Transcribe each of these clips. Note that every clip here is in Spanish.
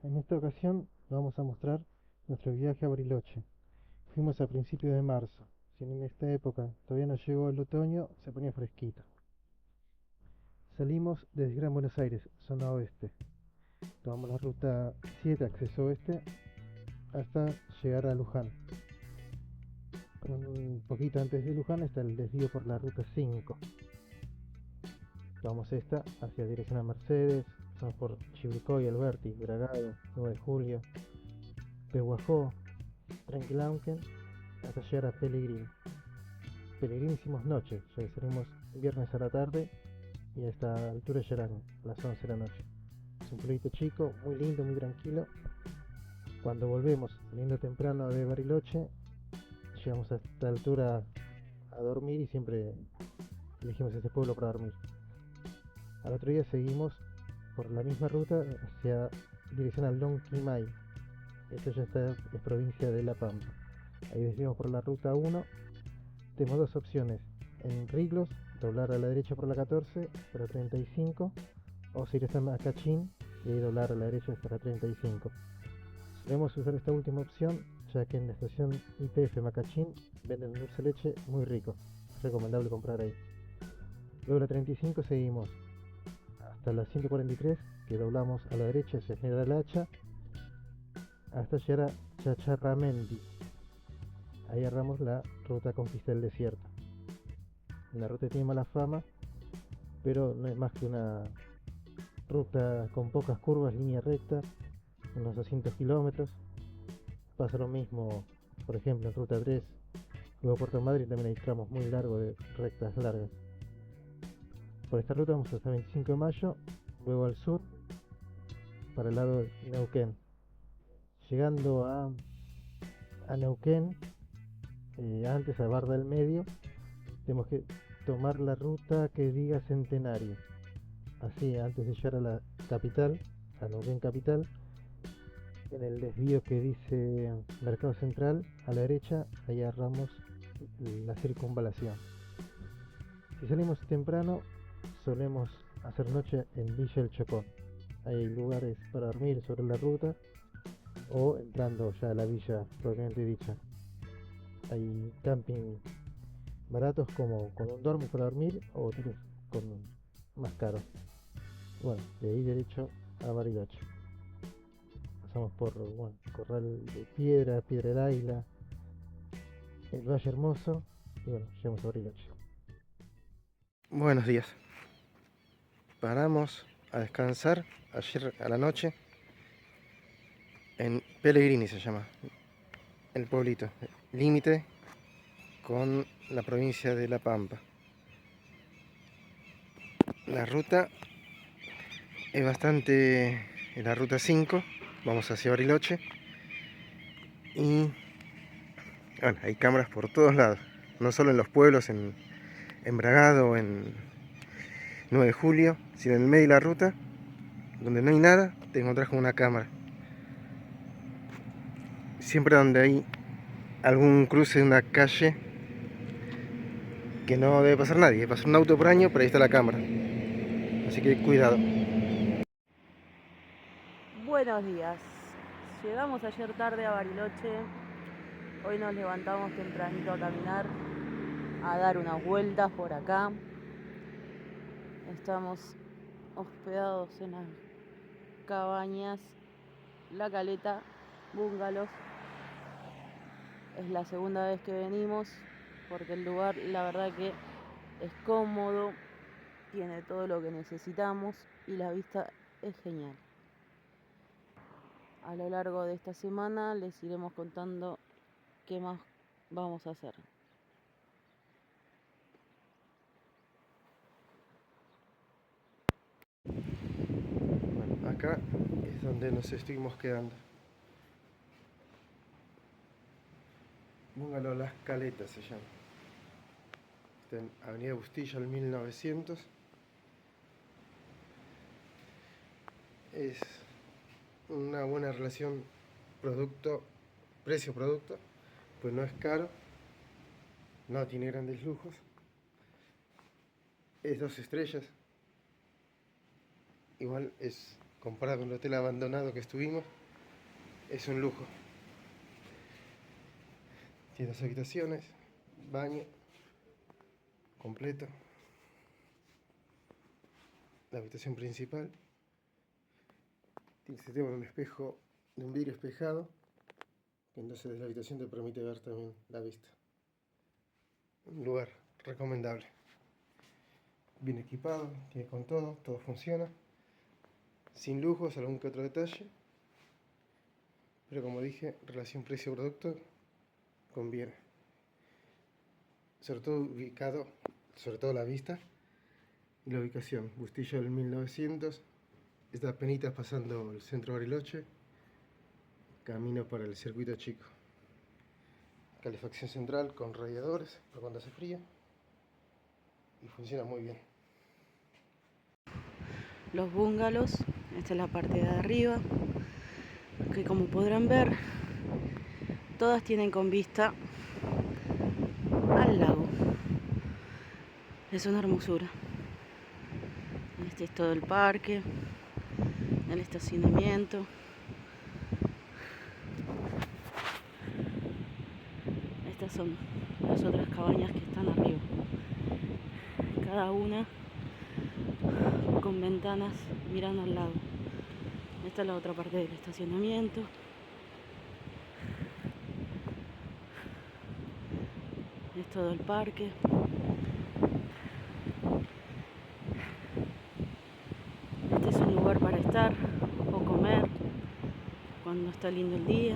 En esta ocasión vamos a mostrar nuestro viaje a Bariloche. Fuimos a principios de marzo. Si en esta época todavía no llegó el otoño, se ponía fresquito. Salimos desde Gran Buenos Aires, zona oeste. Tomamos la ruta 7, acceso oeste, hasta llegar a Luján. Un poquito antes de Luján está el desvío por la ruta 5. Tomamos esta hacia dirección a Mercedes, pasamos por Chivilcoy, Alberti, Bragado, 9 de Julio, Pehuajó, Trenquelauquen, hasta llegar a Pellegrini. Pellegrini hicimos noche, ya que salimos viernes a la tarde y a esta altura ya eran las 11 de la noche. Es un pueblito chico, muy lindo, muy tranquilo. Cuando volvemos, saliendo temprano de Bariloche, llegamos a esta altura a dormir y siempre elegimos este pueblo para dormir. Al otro día seguimos por la misma ruta hacia dirección al Lonquimay. Esto ya es provincia de La Pampa. Ahí desviamos por la ruta 1. Tenemos dos opciones. En Riglos, doblar a la derecha por la 14 para 35, o si ir a Macachín y ahí doblar a la derecha hasta la 35. Solemos usar esta última opción, ya que en la estación YPF Macachín venden dulce de leche muy rico. Es recomendable comprar ahí. Luego la 35 seguimos hasta la 143, que doblamos a la derecha hacia General Hacha, hasta llegar a Chacharramendi. Ahí agarramos la ruta Conquista del Desierto. La ruta tiene mala fama, pero no es más que una ruta con pocas curvas, línea recta, unos 200 kilómetros. Pasa lo mismo, por ejemplo, en ruta 3, luego Puerto Madryn también hay tramos muy largos de rectas largas. Por esta ruta vamos hasta 25 de mayo, luego al sur, para el lado de Neuquén. Llegando a Neuquén, antes a Barra del Medio, tenemos que tomar la ruta que diga Centenario. Así, antes de llegar a la capital, a Neuquén capital, en el desvío que dice Mercado Central, a la derecha, ahí agarramos la circunvalación. Si salimos temprano, solemos hacer noche en Villa El Chocón. Hay lugares para dormir sobre la ruta o entrando ya a la villa propiamente dicha. Hay camping baratos como con un dormo para dormir o hoteles con más caros. Bueno, de ahí derecho a Bariloche. Pasamos por Corral de Piedra, Piedra del Águila, el Valle Hermoso y bueno, llegamos a Bariloche. Buenos días. Paramos a descansar ayer a la noche en Pellegrini, se llama el pueblito, límite con la provincia de La Pampa. La ruta es bastante, es la ruta 5, vamos hacia Bariloche y bueno, hay cámaras por todos lados, no solo en los pueblos, en Bragado, en 9 de Julio, sino en el medio de la ruta, donde no hay nada, te encontrás con una cámara. Siempre donde hay algún cruce de una calle que no debe pasar nadie, debe pasar un auto por año, pero ahí está la cámara. Así que cuidado. Buenos días. Llegamos ayer tarde a Bariloche. Hoy nos levantamos tempranito a caminar, a dar unas vueltas por acá. Estamos hospedados en las cabañas La Caleta, bungalows. Es la segunda vez que venimos porque el lugar, la verdad que es cómodo, tiene todo lo que necesitamos y la vista es genial. A lo largo de esta semana les iremos contando qué más vamos a hacer. Bueno, acá es donde nos estuvimos quedando. Bungalow Las Caletas se llama. Está en Avenida Bustillo al 1900. Es una buena relación precio-producto, pues no es caro, no tiene grandes lujos, es 2 estrellas, igual es comparado con el hotel abandonado que estuvimos, es un lujo. Tiene 2 habitaciones, baño completo, la habitación principal. Tiene un espejo de un vidrio espejado, que entonces desde la habitación te permite ver también la vista. Un lugar recomendable. Bien equipado, tiene con todo, todo funciona. Sin lujos, algún que otro detalle. Pero como dije, relación precio-producto conviene. Sobre todo ubicado, sobre todo la vista y la ubicación. Bustillo del 1900. Está apenitas pasando el centro de Bariloche. Camino para el circuito chico. Calefacción central con radiadores para cuando hace frío. Y funciona muy bien. Los bungalows, esta es la parte de arriba, que como podrán ver, todas tienen con vista al lago. Es una hermosura. Este es todo el parque, el estacionamiento. Estas son las otras cabañas que están arriba. Cada una con ventanas mirando al lago. Esta es la otra parte del estacionamiento. Es todo el parque. Este es un lugar para estar o comer cuando está lindo el día.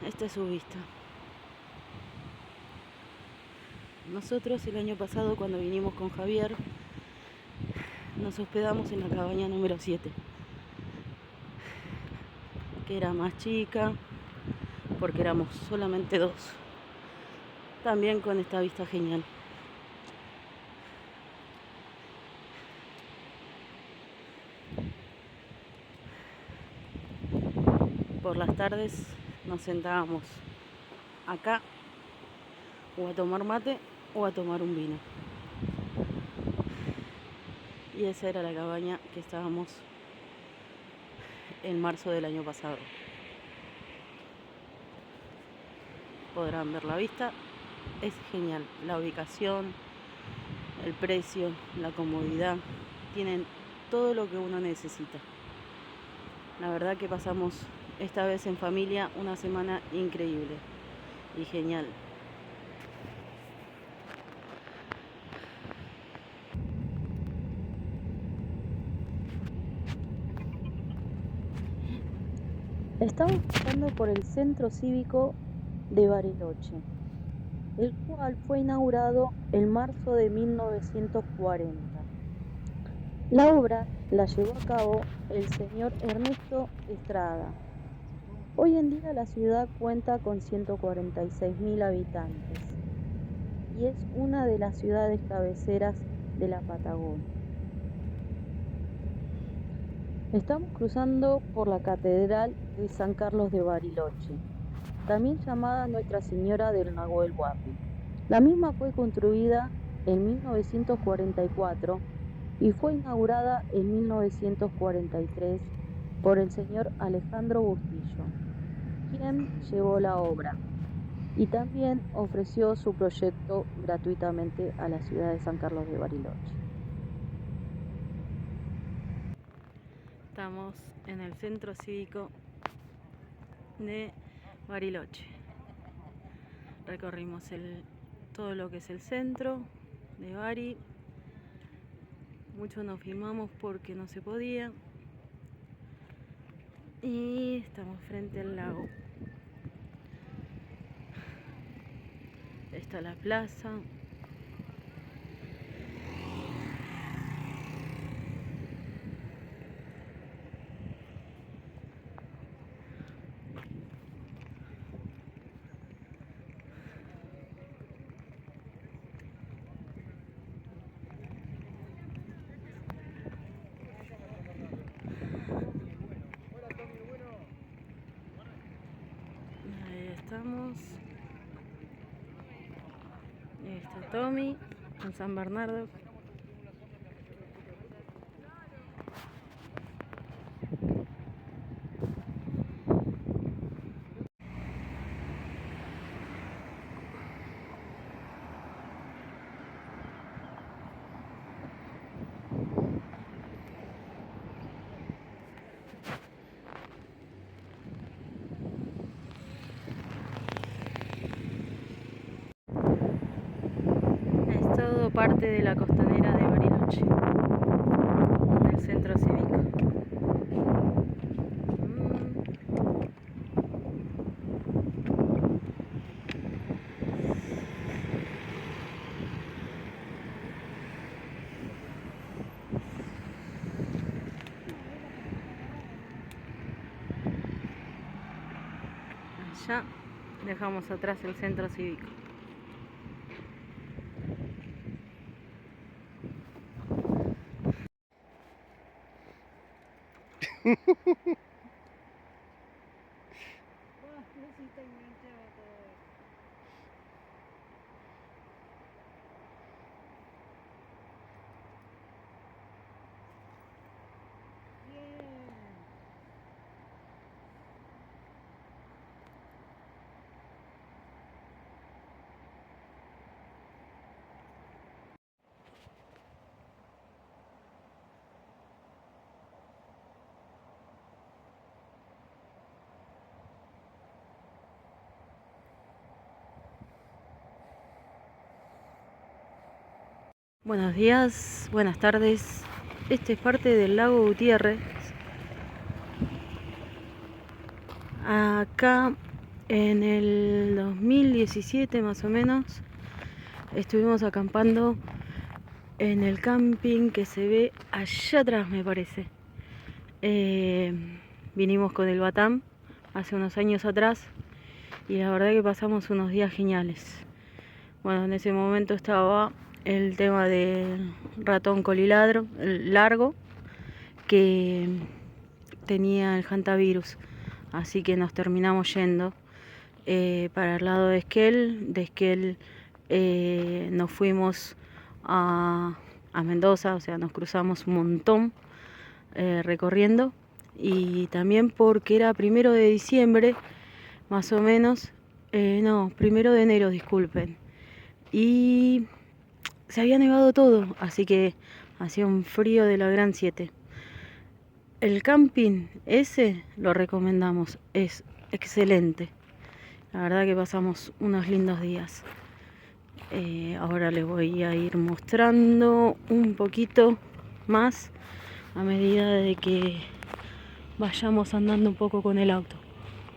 Esta es su vista. Nosotros el año pasado, cuando vinimos con Javier, nos hospedamos en la cabaña número 7, que era más chica porque éramos solamente 2, también con esta vista genial. Por las tardes nos sentábamos acá o a tomar mate o a tomar un vino. Y esa era la cabaña que estábamos en marzo del año pasado. Podrán ver la vista, es genial. La ubicación, el precio, la comodidad, tienen todo lo que uno necesita. La verdad que pasamos esta vez en familia una semana increíble y genial. Estamos pasando por el Centro Cívico de Bariloche, el cual fue inaugurado en marzo de 1940. La obra la llevó a cabo el señor Ernesto Estrada. Hoy en día la ciudad cuenta con 146.000 habitantes y es una de las ciudades cabeceras de la Patagonia. Estamos cruzando por la Catedral de San Carlos de Bariloche, también llamada Nuestra Señora del Nahuel Huapi. La misma fue construida en 1944 y fue inaugurada en 1943 por el señor Alejandro Bustillo, quien llevó la obra y también ofreció su proyecto gratuitamente a la ciudad de San Carlos de Bariloche. Estamos en el Centro Cívico de Bariloche. Recorrimos todo lo que es el centro de Bari. Muchos nos filmamos porque no se podía. Y estamos frente al lago. Está la plaza. Ahí estamos. Ahí está Tommy en San Bernardo. parte de la costanera de Bariloche, en el centro cívico. Ya dejamos atrás el centro cívico. Buenos días, buenas tardes. Este es parte del lago Gutiérrez. Acá en el 2017 más o menos estuvimos acampando en el camping que se ve allá atrás, me parece. Vinimos con el Batam hace unos años atrás y la verdad que pasamos unos días geniales. Bueno, en ese momento estaba el tema del ratón coliladro, el largo, que tenía el hantavirus, así que nos terminamos yendo para el lado de Esquel. De Esquel nos fuimos a Mendoza, o sea, nos cruzamos un montón recorriendo, y también porque era 1 de diciembre, más o menos, no, 1 de enero, disculpen, y se había nevado todo, así que hacía un frío de la gran 7. El camping ese lo recomendamos, es excelente. La verdad que pasamos unos lindos días. Ahora les voy a ir mostrando un poquito más a medida de que vayamos andando un poco con el auto.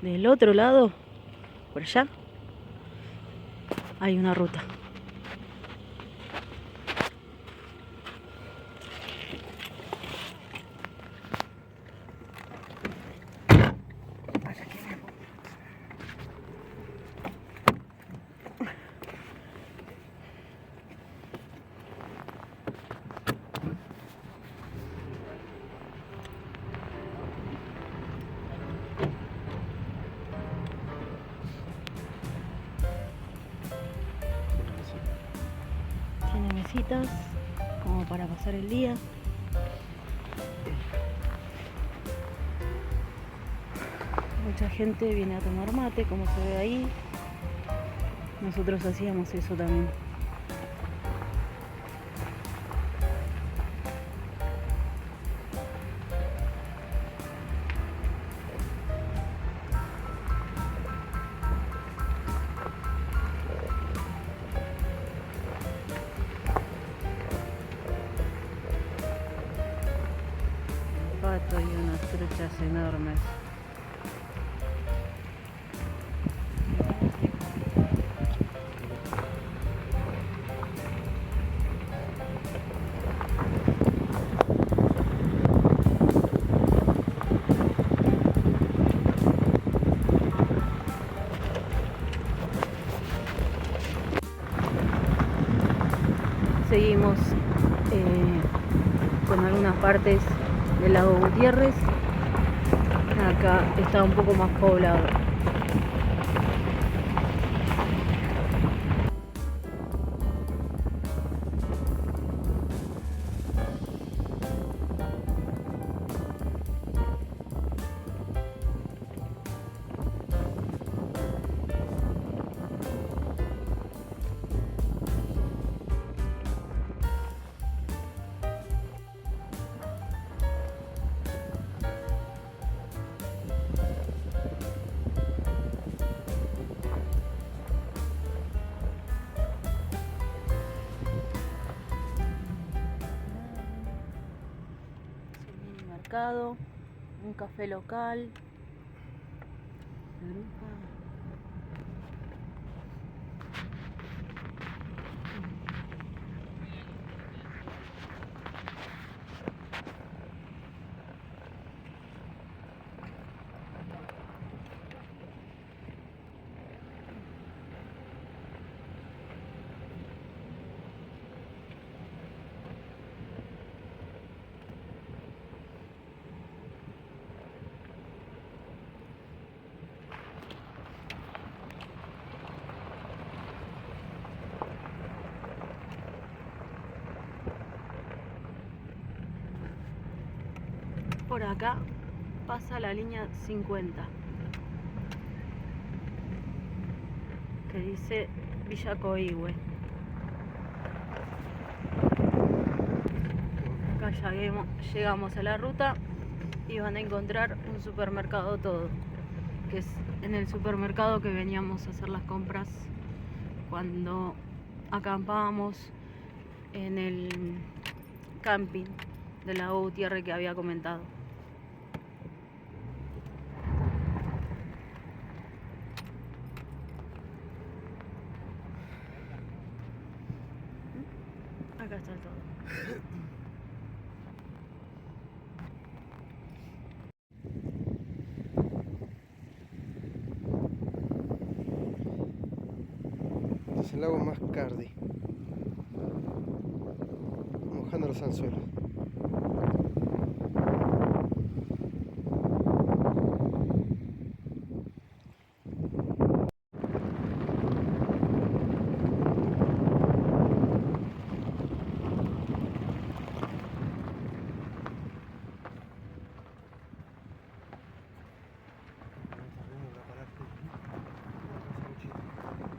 Del otro lado, por allá, hay una ruta. Tiene mesitas como para pasar el día. Mucha gente viene a tomar mate, como se ve ahí. Nosotros hacíamos eso también. Pato y unas truchas enormes. Seguimos con algunas partes del lago Gutiérrez. Acá está un poco más poblado. supermercado, un café local. Por acá pasa la línea 50, que dice Villa Coihue. Acá llegamos a la ruta y van a encontrar un supermercado Todo, que es en el supermercado que veníamos a hacer las compras cuando acampábamos en el camping de la Gutiérrez que había comentado. Acá está el Todo. Este es el lago Mascardi, mojando los anzuelos.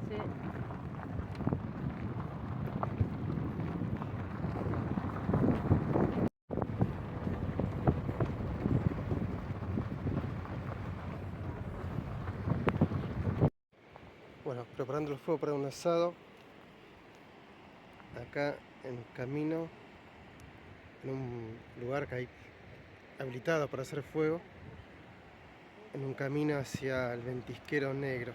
Sí. Bueno, preparando el fuego para un asado. Acá en el camino, en un lugar que hay habilitado para hacer fuego, en un camino hacia el Ventisquero Negro,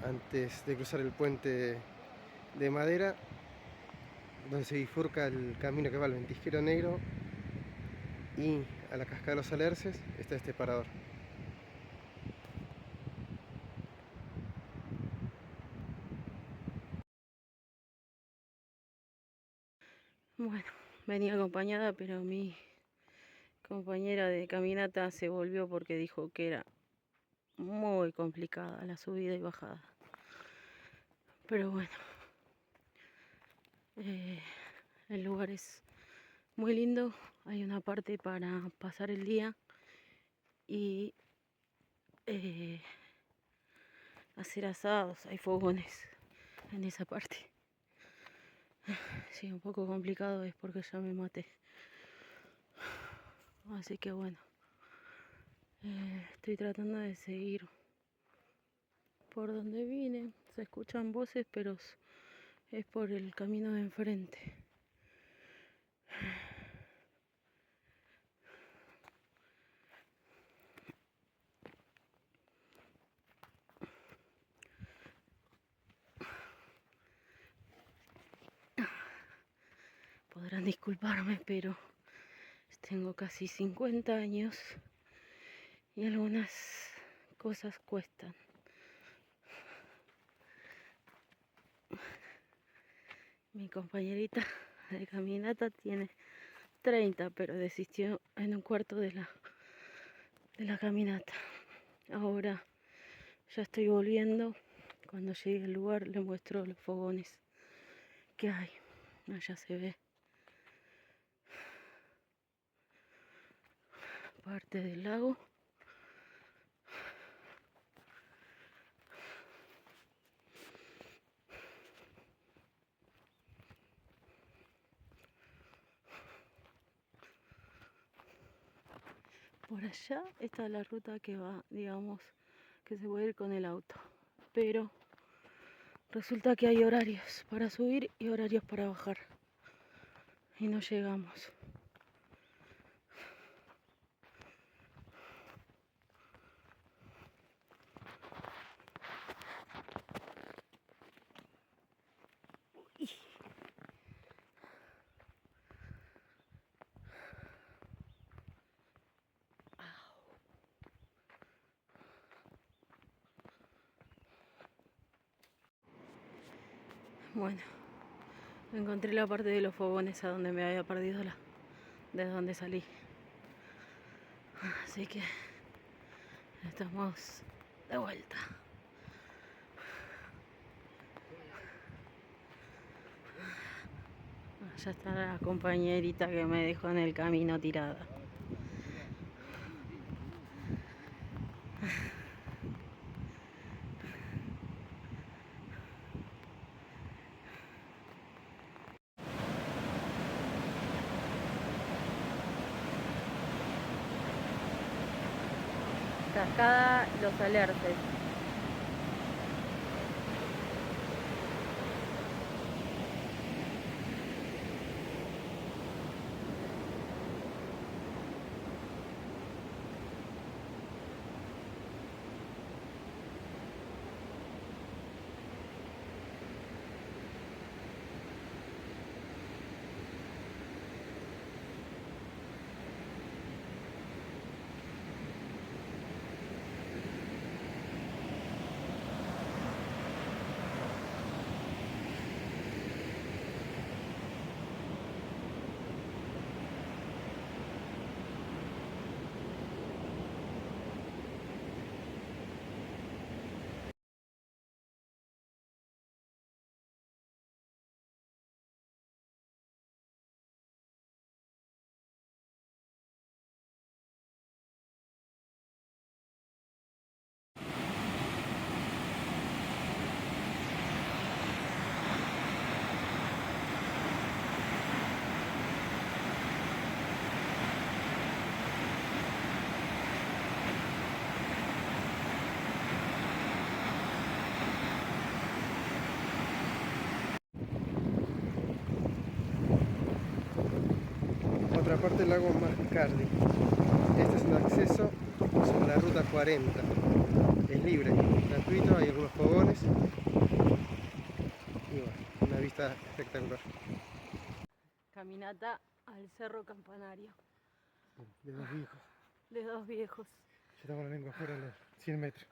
antes de cruzar el puente de madera, donde se bifurca el camino que va al Ventisquero Negro y a la Cascada de los Alerces, está este parador. Bueno, venía acompañada, pero mi compañera de caminata se volvió porque dijo que era muy complicada la subida y bajada. Pero bueno, el lugar es muy lindo. Hay una parte para pasar el día y hacer asados. Hay fogones en esa parte. Sí, un poco complicado es porque ya me maté. Así que bueno, estoy tratando de seguir por donde vine. Se escuchan voces, pero es por el camino de enfrente. Podrán disculparme, pero tengo casi 50 años y algunas cosas cuestan. Mi compañerita de caminata tiene 30, pero desistió en un cuarto de la caminata. Ahora ya estoy volviendo. Cuando llegue al lugar le muestro los fogones que hay. Allá se ve parte del lago. Por allá está la ruta que va, digamos, que se puede ir con el auto. Pero resulta que hay horarios para subir y horarios para bajar. Y no llegamos. Bueno, encontré la parte de los fogones a donde me había perdido desde donde salí. Así que estamos de vuelta. Ya está la compañerita que me dejó en el camino tirada. Cascada Los Alerces. Otra parte del lago Mascardi. Este es un acceso sobre la ruta 40. Es libre, gratuito, hay algunos fogones. Y bueno, una vista espectacular. Caminata al Cerro Campanario. De dos viejos. De dos viejos. Yo tengo la lengua afuera de los 100 metros.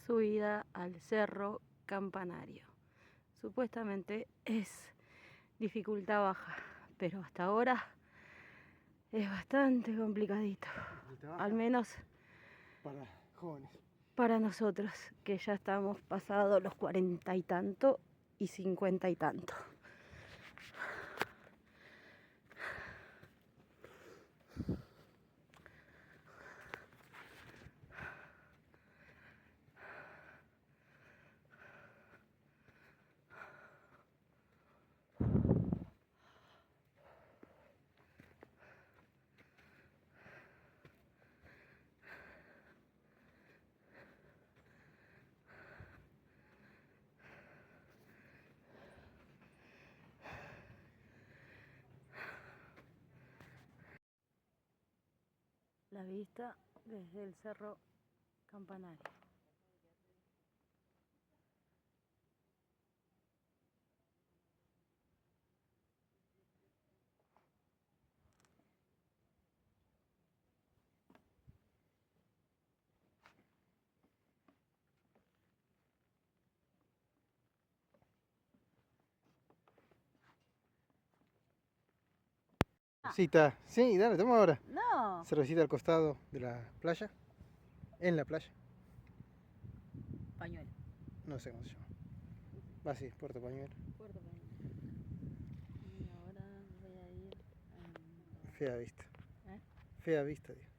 Subida al Cerro Campanario. Supuestamente es dificultad baja, pero hasta ahora es bastante complicadito. Al menos Para jóvenes. para nosotros, que ya estamos pasados los 40 y tanto y 50 y tanto. La vista desde el Cerro Campanario. Cervecita, sí, dale, toma ahora. No. Cervecita al costado de la playa. En la playa. Pañuelo. No sé cómo se llama. Va así, Puerto Pañuelo. Puerto Pañuelo. Y ahora voy a ir Fea vista. ¿Eh? Fea vista, digo.